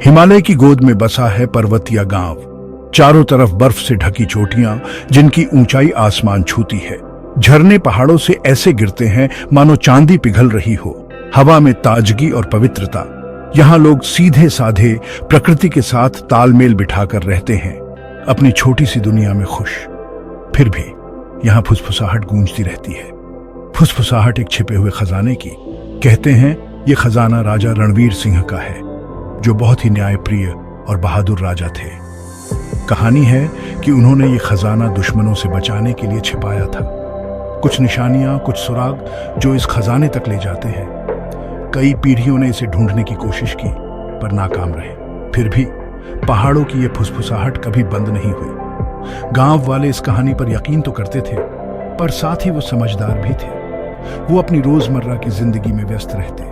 हिमालय की गोद में बसा है पर्वतीय गांव। चारों तरफ बर्फ से ढकी चोटियां जिनकी ऊंचाई आसमान छूती है। झरने पहाड़ों से ऐसे गिरते हैं मानो चांदी पिघल रही हो। हवा में ताजगी और पवित्रता। यहाँ लोग सीधे साधे प्रकृति के साथ तालमेल बिठाकर रहते हैं, अपनी छोटी सी दुनिया में खुश। फिर भी यहाँ फुसफुसाहट गूंजती रहती है। फुसफुसाहट एक छिपे हुए खजाने की। कहते हैं ये खजाना राजा रणवीर सिंह का है, जो बहुत ही न्यायप्रिय और बहादुर राजा थे। कहानी है कि उन्होंने ये खजाना दुश्मनों से बचाने के लिए छिपाया था। कुछ निशानियां, कुछ सुराग जो इस खजाने तक ले जाते हैं। कई पीढ़ियों ने इसे ढूंढने की कोशिश की पर नाकाम रहे। फिर भी पहाड़ों की ये फुसफुसाहट कभी बंद नहीं हुई। गांव वाले इस कहानी पर यकीन तो करते थे, पर साथ ही वो समझदार भी थे। वो अपनी रोजमर्रा की जिंदगी में व्यस्त रहते,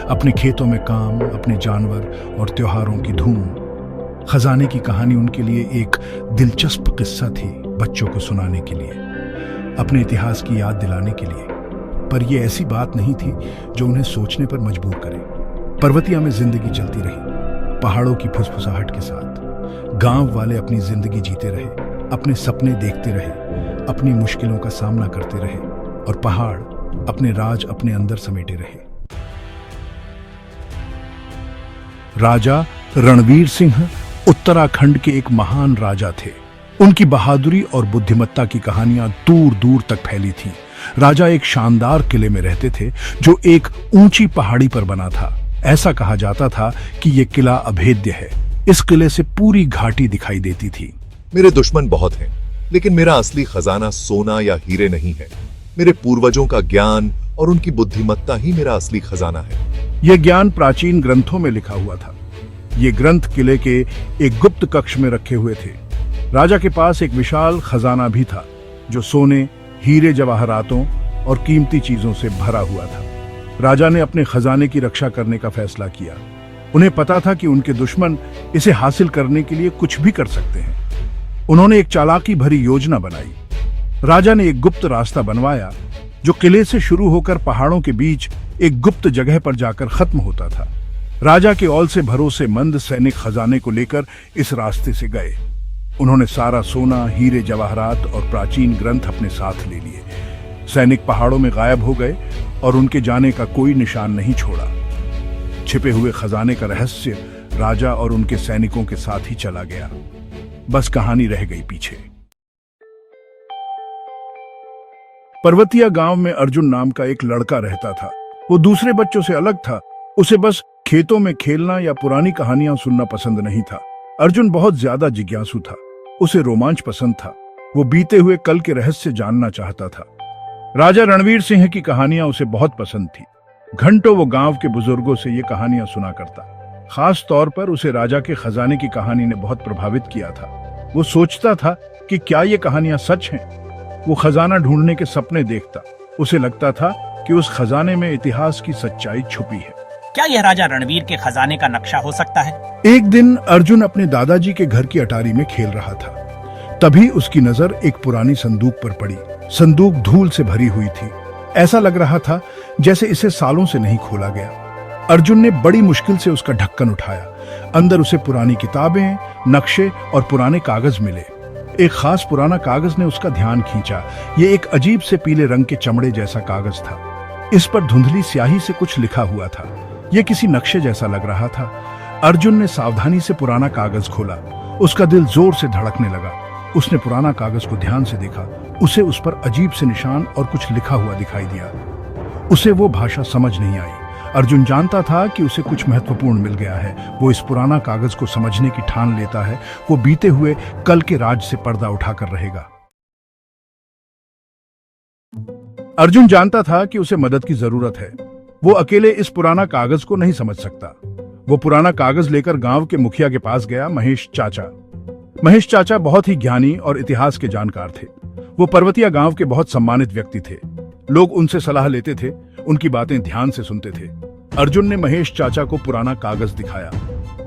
अपने खेतों में काम, अपने जानवर और त्योहारों की धूम। खजाने की कहानी उनके लिए एक दिलचस्प किस्सा थी, बच्चों को सुनाने के लिए, अपने इतिहास की याद दिलाने के लिए। पर यह ऐसी बात नहीं थी जो उन्हें सोचने पर मजबूर करे। पर्वतिया में जिंदगी चलती रही, पहाड़ों की फुसफुसाहट के साथ। गांव वाले अपनी जिंदगी जीते रहे, अपने सपने देखते रहे, अपनी मुश्किलों का सामना करते रहे, और पहाड़ अपने राज अपने अंदर समेटे रहे। राजा रणवीर सिंह उत्तराखंड के एक महान राजा थे। उनकी बहादुरी और बुद्धिमत्ता की कहानियां दूर दूर तक फैली थीं। राजा एक शानदार किले में रहते थे जो एक ऊंची पहाड़ी पर बना था। ऐसा कहा जाता था कि यह किला अभेद्य है। इस किले से पूरी घाटी दिखाई देती थी। मेरे दुश्मन बहुत हैं, लेकिन मेरा असली खजाना सोना या हीरे नहीं है। मेरे पूर्वजों का ज्ञान और उनकी बुद्धिमत्ता ही मेरा असली खजाना है। यह ज्ञान प्राचीन ग्रंथों में लिखा हुआ था। ये ग्रंथ किले के एक गुप्त कक्ष में रखे हुए थे। राजा के पास एक विशाल खजाना भी था, जो सोने, हीरे जवाहरातों और कीमती चीजों से भरा हुआ था। राजा ने अपने खजाने की रक्षा करने का फैसला किया। उन्हें पता था कि उनके दुश्मन इसे हासिल करने के लिए कुछ भी कर सकते हैं। उन्होंने एक चालाकी भरी योजना बनाई। राजा ने एक गुप्त रास्ता बनवाया जो किले से शुरू होकर पहाड़ों के बीच एक गुप्त जगह पर जाकर खत्म होता था। राजा के औल से भरोसेमंद सैनिक खजाने को लेकर इस रास्ते से गए। उन्होंने सारा सोना, हीरे जवाहरात और प्राचीन ग्रंथ अपने साथ ले लिए। सैनिक पहाड़ों में गायब हो गए और उनके जाने का कोई निशान नहीं छोड़ा। छिपे हुए खजाने का रहस्य राजा और उनके सैनिकों के साथ ही चला गया। बस कहानी रह गई पीछे। पर्वतीया गांव में अर्जुन नाम का एक लड़का रहता था। वो दूसरे बच्चों से अलग था। उसे बस खेतों में खेलना या पुरानी कहानियां सुनना पसंद नहीं था। अर्जुन बहुत ज्यादा जिज्ञासु था। उसे रोमांच पसंद था। वो बीते हुए कल के रहस्य जानना चाहता था। राजा रणवीर सिंह की कहानियां उसे बहुत पसंद थी। घंटों वो गांव के बुजुर्गों से ये कहानियां सुना करता। खास तौर पर उसे राजा के खजाने की कहानी ने बहुत प्रभावित किया था। वो सोचता था कि क्या ये कहानियां सच हैं। वो खजाना ढूंढने के सपने देखता। उसे लगता था कि उस खजाने में इतिहास की सच्चाई छुपी है। क्या यह राजा रणवीर के खजाने का नक्शा हो सकता है? एक दिन अर्जुन अपने दादाजी के घर की अटारी में खेल रहा था। तभी उसकी नजर एक पुरानी संदूक पर पड़ी। संदूक धूल से भरी हुई थी। ऐसा लग रहा था जैसे इसे सालों से नहीं खोला गया। अर्जुन ने बड़ी मुश्किल से उसका ढक्कन उठाया। अंदर उसे पुरानी किताबें, नक्शे और पुराने कागज मिले। एक खास पुराना कागज ने उसका ध्यान खींचा। ये एक अजीब से पीले रंग के चमड़े जैसा कागज था। इस पर धुंधली स्याही से कुछ लिखा हुआ था। यह किसी नक्शे जैसा लग रहा था। अर्जुन ने सावधानी से पुराना कागज खोला। उसका दिल जोर से धड़कने लगा। उसने पुराना कागज को ध्यान से देखा। उसे उस पर अजीब से निशान और कुछ लिखा हुआ दिखाई दिया। उसे वो भाषा समझ नहीं आई। अर्जुन जानता था कि उसे कुछ महत्वपूर्ण मिल गया है। वो इस पुराना कागज को समझने की ठान लेता है। वो बीते हुए कल के राज से पर्दा उठाकर रहेगा। अर्जुन जानता था कि उसे मदद की जरूरत है। वो अकेले इस पुराना कागज को नहीं समझ सकता। वो पुराना कागज लेकर गांव के मुखिया के पास गया, महेश चाचा। महेश चाचा बहुत ही ज्ञानी और इतिहास के जानकार थे। वो पर्वतीया गांव के बहुत सम्मानित व्यक्ति थे। लोग उनसे सलाह लेते थे, उनकी बातें ध्यान से सुनते थे। अर्जुन ने महेश चाचा को पुराना कागज दिखाया।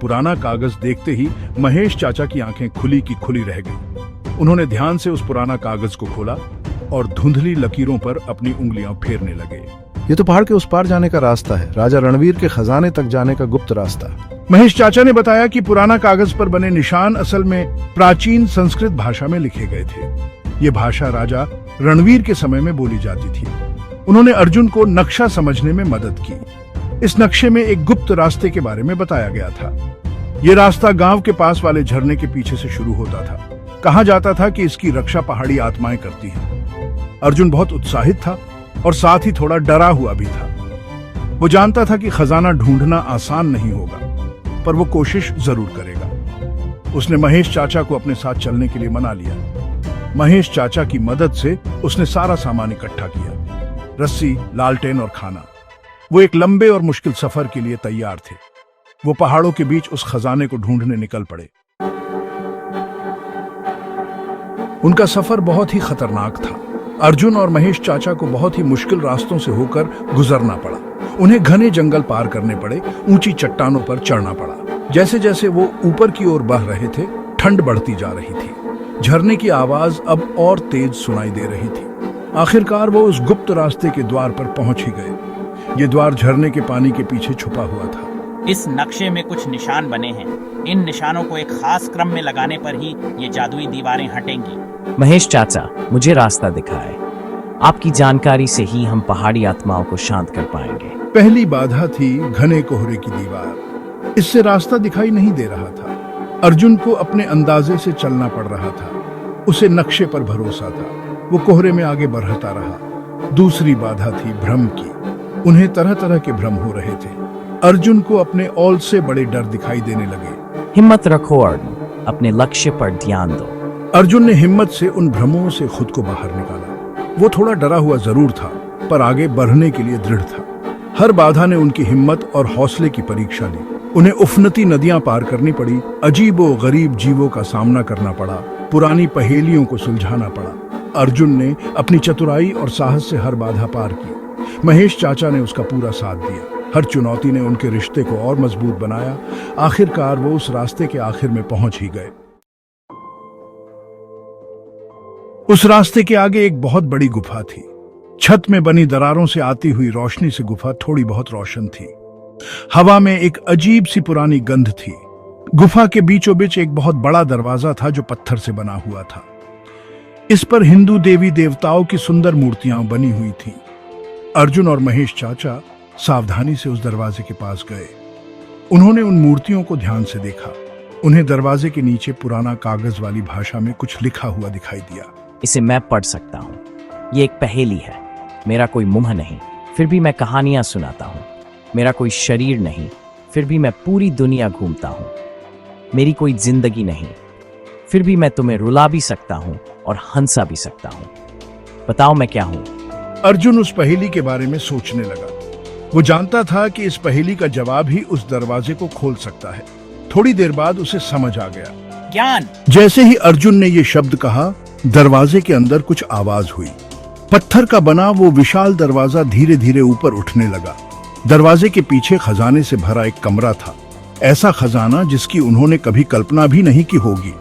पुराना कागज देखते ही महेश चाचा की आंखें खुली की खुली रह गई। उन्होंने ध्यान से उस पुराना कागज को खोला और धुंधली लकीरों पर अपनी उंगलियां फेरने लगे। ये तो पहाड़ के उस पार जाने का रास्ता है, राजा रणवीर के खजाने तक जाने का गुप्त रास्ता। महेश चाचा ने बताया कि पुराना कागज पर बने निशान असल में प्राचीन संस्कृत भाषा में लिखे गए थे। ये भाषा राजा रणवीर के समय में बोली जाती थी। उन्होंने अर्जुन को नक्शा समझने में मदद की। इस नक्शे में एक गुप्त रास्ते के बारे में बताया गया था। ये रास्ता गांव के पास वाले झरने के पीछे से शुरू होता था। कहा जाता था कि इसकी रक्षा पहाड़ी आत्माएं करती हैं। अर्जुन बहुत उत्साहित था और साथ ही थोड़ा डरा हुआ भी था। वो जानता था कि खजाना ढूंढना आसान नहीं होगा, पर वो कोशिश जरूर करेगा। उसने महेश चाचा को अपने साथ चलने के लिए मना लिया। महेश चाचा की मदद से उसने सारा सामान इकट्ठा किया, रस्सी, लालटेन और खाना। वो एक लंबे और मुश्किल सफर के लिए तैयार थे। वो पहाड़ों के बीच उस खजाने को ढूंढने निकल पड़े। उनका सफर बहुत ही खतरनाक था। अर्जुन और महेश चाचा को बहुत ही मुश्किल रास्तों से होकर गुजरना पड़ा। उन्हें घने जंगल पार करने पड़े, ऊंची चट्टानों पर चढ़ना पड़ा। जैसे जैसे वो ऊपर की ओर बह रहे थे, ठंड बढ़ती जा रही थी। झरने की आवाज अब और तेज सुनाई दे रही थी। आखिरकार वो उस गुप्त रास्ते के द्वार पर पहुंच ही गए। ये द्वार झरने के पानी के पीछे छुपा हुआ था। इस नक्शे में कुछ निशान बने हैं। इन निशानों को एक खास क्रम में लगाने पर ही ये जादुई दीवारें हटेंगी। महेश चाचा, मुझे रास्ता दिखाए। आपकी जानकारी से ही हम पहाड़ी आत्माओं को शांत कर पाएंगे। पहली बाधा थी घने कोहरे की दीवार। इससे रास्ता दिखाई नहीं दे रहा था। अर्जुन को अपने अंदाजे से चलना पड़ रहा था। उसे नक्शे पर भरोसा था। वो कोहरे में आगे बढ़ता रहा। दूसरी बाधा थी भ्रम की। उन्हें तरह तरह के भ्रम हो रहे थे। अर्जुन को अपने औल से बड़े डर दिखाई देने लगे। हिम्मत रखो अर्जुन, अपने लक्ष्य पर ध्यान दो। अर्जुन ने हिम्मत से उन भ्रमों से खुद को बाहर निकाला। वो थोड़ा डरा हुआ जरूर था, पर आगे बढ़ने के लिए दृढ़ था। हर बाधा ने उनकी हिम्मत और हौसले की परीक्षा ली। उन्हें उफनती नदियां पार करनी पड़ी, अजीब व गरीब जीवों का सामना करना पड़ा, पुरानी पहेलियों को सुलझाना पड़ा। अर्जुन ने अपनी चतुराई और साहस से हर बाधा पार की। महेश चाचा ने उसका पूरा साथ दिया। हर चुनौती ने उनके रिश्ते को और मजबूत बनाया। आखिरकार वो उस रास्ते के आखिर में पहुंच ही गए। उस रास्ते के आगे एक बहुत बड़ी गुफा थी। छत में बनी दरारों से आती हुई रोशनी से गुफा थोड़ी बहुत रोशन थी। हवा में एक अजीब सी पुरानी गंध थी। गुफा के बीचों बीच एक बहुत बड़ा दरवाजा था जो पत्थर से बना हुआ था। इस पर हिंदू देवी देवताओं की सुंदर मूर्तियां बनी हुई थीं। अर्जुन और महेश चाचा सावधानी से उस दरवाजे के पास गए। उन्होंने उन मूर्तियों को ध्यान से देखा। उन्हें दरवाजे के नीचे पुराना कागज वाली भाषा में कुछ लिखा हुआ दिखाई दिया। इसे मैं पढ़ सकता हूँ। ये एक पहेली है। मेरा कोई मुंह नहीं, फिर भी मैं कहानियां सुनाता हूँ। मेरा कोई शरीर नहीं, फिर भी मैं पूरी दुनिया घूमता हूँ। मेरी कोई जिंदगी नहीं, फिर भी मैं तुम्हें रुला भी सकता हूँ और हंसा भी सकता हूँ। बताओ मैं क्या हूँ? अर्जुन उस पहेली के बारे में सोचने लगा। वो जानता था कि इस पहेली का जवाब ही उस दरवाजे को खोल सकता है। थोड़ी देर बाद उसे समझ आ गया। ज्ञान। जैसे ही अर्जुन ने ये शब्द कहा, दरवाजे के अंदर कुछ आवाज हुई। पत्थर का बना वो विशाल दरवाजा धीरे धीरे ऊपर उठने लगा। दरवाजे के पीछे खजाने से भरा एक कमरा था। ऐसा खजाना जिसकी उन्होंने कभी कल्पना भी नहीं की होगी।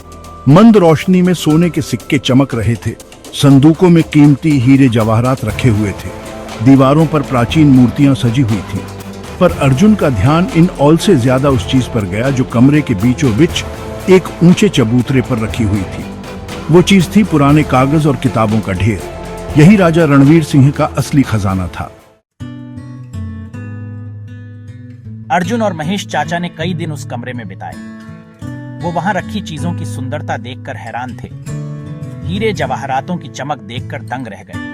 मंद रोशनी में सोने के सिक्के चमक रहे थे। संदूकों में कीमती हीरे जवाहरात रखे हुए थे। दीवारों पर प्राचीन मूर्तियां सजी हुई थीं। पर अर्जुन का ध्यान इन औल से ज्यादा उस चीज पर गया जो कमरे के बीचों बीच एक ऊंचे चबूतरे पर रखी हुई थी। वो चीज थी पुराने कागज और किताबों का ढेर। यही राजा रणवीर सिंह का असली खजाना था। अर्जुन और महेश चाचा ने कई दिन उस कमरे में बिताए। वो वहां रखी चीजों की सुंदरता देखकर हैरान थे। हीरे जवाहरातों की चमक देखकर दंग रह गए।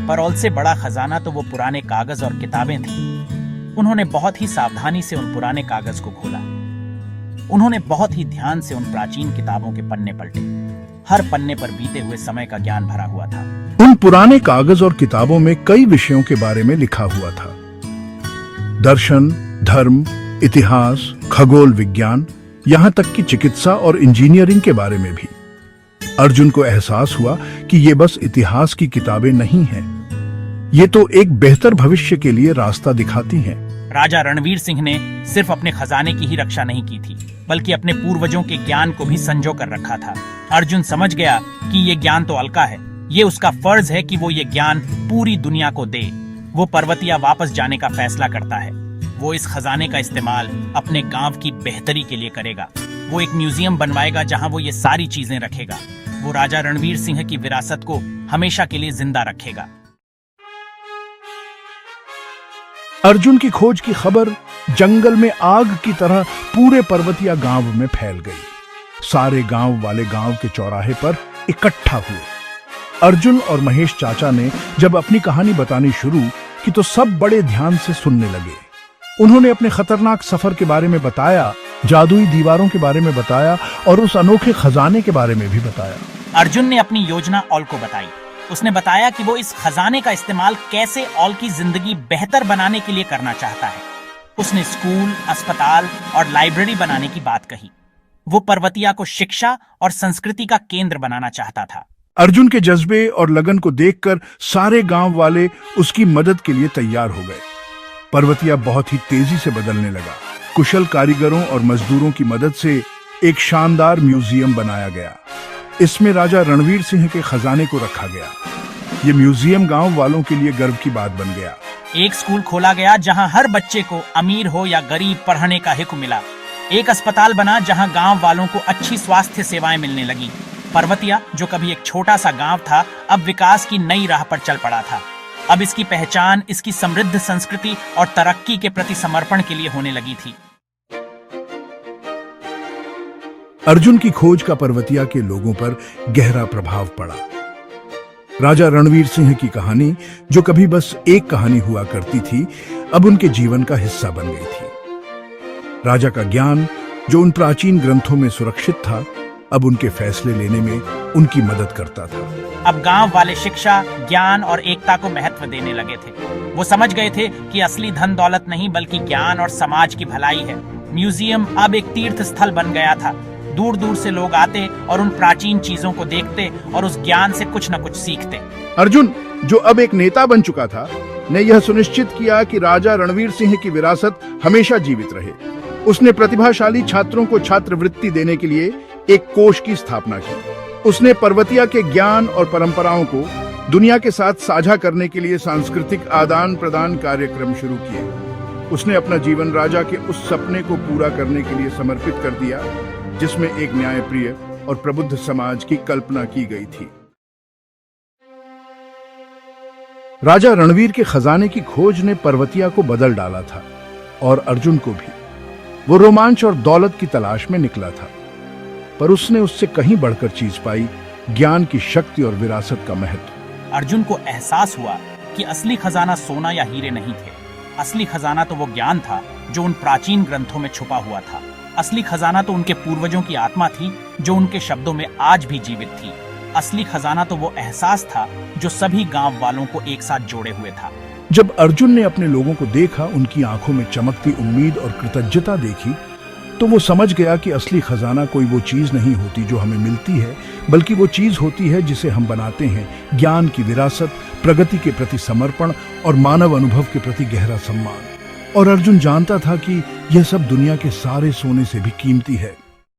पर औल से बड़ा खजाना तो वो पुराने कागज और किताबें थी। उन्होंने बहुत ही सावधानी से उन पुराने कागज को खोला। उन्होंने बहुत ही ध्यान से उन प्राचीन किताबों के पन्ने पलटे। हर पन्ने पर बीते हुए समय का ज्ञान भरा हुआ था। उन पुराने कागज और किताबों में कई विषयों के बारे में लिखा हुआ था। दर्शन, धर्म, इतिहास, खगोल विज्ञान, यहाँ तक कि चिकित्सा और इंजीनियरिंग के बारे में भी। अर्जुन को एहसास हुआ कि ये बस इतिहास की किताबें नहीं हैं, ये तो एक बेहतर भविष्य के लिए रास्ता दिखाती हैं। राजा रणवीर सिंह ने सिर्फ अपने खजाने की ही रक्षा नहीं की थी, बल्कि अपने पूर्वजों के ज्ञान को भी संजो कर रखा था। अर्जुन समझ गया कि ये ज्ञान तो अलका है। ये उसका फर्ज है कि वो ये ज्ञान पूरी दुनिया को दे। वो पर्वतिया वापस जाने का फैसला करता है। वो इस खजाने का इस्तेमाल अपने गांव की बेहतरी के लिए करेगा। वो एक म्यूजियम बनवाएगा जहां वो ये सारी चीजें रखेगा। वो राजा रणवीर सिंह की विरासत को हमेशा के लिए जिंदा रखेगा। अर्जुन की खोज की खबर जंगल में आग की तरह पूरे पर्वतिया गांव में फैल गई। सारे गांव वाले गांव के चौराहे पर इकट्ठा हुए। अर्जुन और महेश चाचा ने जब अपनी कहानी बतानी शुरू की तो सब बड़े ध्यान से सुनने लगे। उन्होंने अपने खतरनाक सफर के बारे में बताया, जादुई दीवारों के बारे में बताया और उस अनोखे खजाने के बारे में भी बताया। अर्जुन ने अपनी योजना ऑल को बताई। उसने बताया कि वो इस खजाने का इस्तेमाल कैसे ऑल की जिंदगी बेहतर बनाने के लिए करना चाहता है। उसने स्कूल, अस्पताल और लाइब्रेरी बनाने की बात कही। वो पर्वतिया को शिक्षा और संस्कृति का केंद्र बनाना चाहता था। अर्जुन के जज्बे और लगन को देखकर सारे गांव वाले उसकी मदद के लिए तैयार हो गए। पर्वतिया बहुत ही तेजी से बदलने लगा। कुशल कारीगरों और मजदूरों की मदद से एक शानदार म्यूजियम बनाया गया। इसमें राजा रणवीर सिंह के खजाने को रखा गया। ये म्यूजियम गांव वालों के लिए गर्व की बात बन गया। एक स्कूल खोला गया जहां हर बच्चे को, अमीर हो या गरीब, पढ़ने का हक मिला। एक अस्पताल बना जहां गांव वालों को अच्छी स्वास्थ्य सेवाएं मिलने लगी। पर्वतिया, जो कभी एक छोटा सा गांव था, अब विकास की नई राह पर चल पड़ा था। अब इसकी पहचान इसकी समृद्ध संस्कृति और तरक्की के प्रति समर्पण के लिए होने लगी थी। अर्जुन की खोज का पर्वतिया के लोगों पर गहरा प्रभाव पड़ा। राजा रणवीर सिंह की कहानी, जो कभी बस एक कहानी हुआ करती थी, अब उनके जीवन का हिस्सा बन गई थी। राजा का ज्ञान, जो उन प्राचीन ग्रंथों में सुरक्षित था, अब उनके फैसले लेने में उनकी मदद करता था। अब गांव वाले शिक्षा, ज्ञान और एकता को महत्व देने लगे थे। वो समझ गए थे कि असली धन दौलत नहीं बल्कि ज्ञान और समाज की भलाई है। म्यूजियम अब एक तीर्थ स्थल बन गया था। दूर दूर से लोग आते और उन प्राचीन चीजों को देखते और उस ज्ञान से कुछ न कुछ सीखते। अर्जुन, जो अब एक नेता बन चुका था, ने यह सुनिश्चित किया कि राजा रणवीर सिंह की विरासत हमेशा जीवित रहे। उसने प्रतिभाशाली छात्रों को छात्रवृत्ति देने के लिए एक कोष की स्थापना की। उसने पर्वतिया के ज्ञान और परंपराओं को दुनिया के साथ साझा करने के लिए सांस्कृतिक आदान प्रदान कार्यक्रम शुरू किए। उसने अपना जीवन राजा के उस सपने को पूरा करने के लिए समर्पित कर दिया जिसमें एक न्यायप्रिय और प्रबुद्ध समाज की कल्पना की गई थी। राजा रणवीर के खजाने की खोज ने पर्वतिया को बदल डाला था और अर्जुन को भी। वो रोमांच और दौलत की तलाश में निकला था, पर उसने उससे कहीं बढ़कर चीज पाई, ज्ञान की शक्ति और विरासत का महत्व। अर्जुन को एहसास हुआ कि असली खजाना सोना या हीरे नहीं थे। असली खजाना तो वो ज्ञान था जो उन प्राचीन ग्रंथों में छुपा हुआ था। असली खजाना तो उनके पूर्वजों की आत्मा थी जो उनके शब्दों में आज भी जीवित थी। असली खजाना तो वो एहसास था जो सभी गांव वालों को एक साथ जोड़े हुए था। जब अर्जुन ने अपने लोगों को देखा, उनकी आंखों में चमकती उम्मीद और कृतज्ञता देखी, तो वो समझ गया कि असली खजाना कोई वो चीज नहीं होती जो हमें मिलती है, बल्कि वो चीज होती है जिसे हम बनाते हैं। ज्ञान की विरासत, प्रगति के प्रति समर्पण और मानव अनुभव के प्रति गहरा सम्मान। और अर्जुन जानता था कि यह सब दुनिया के सारे सोने से भी कीमती है।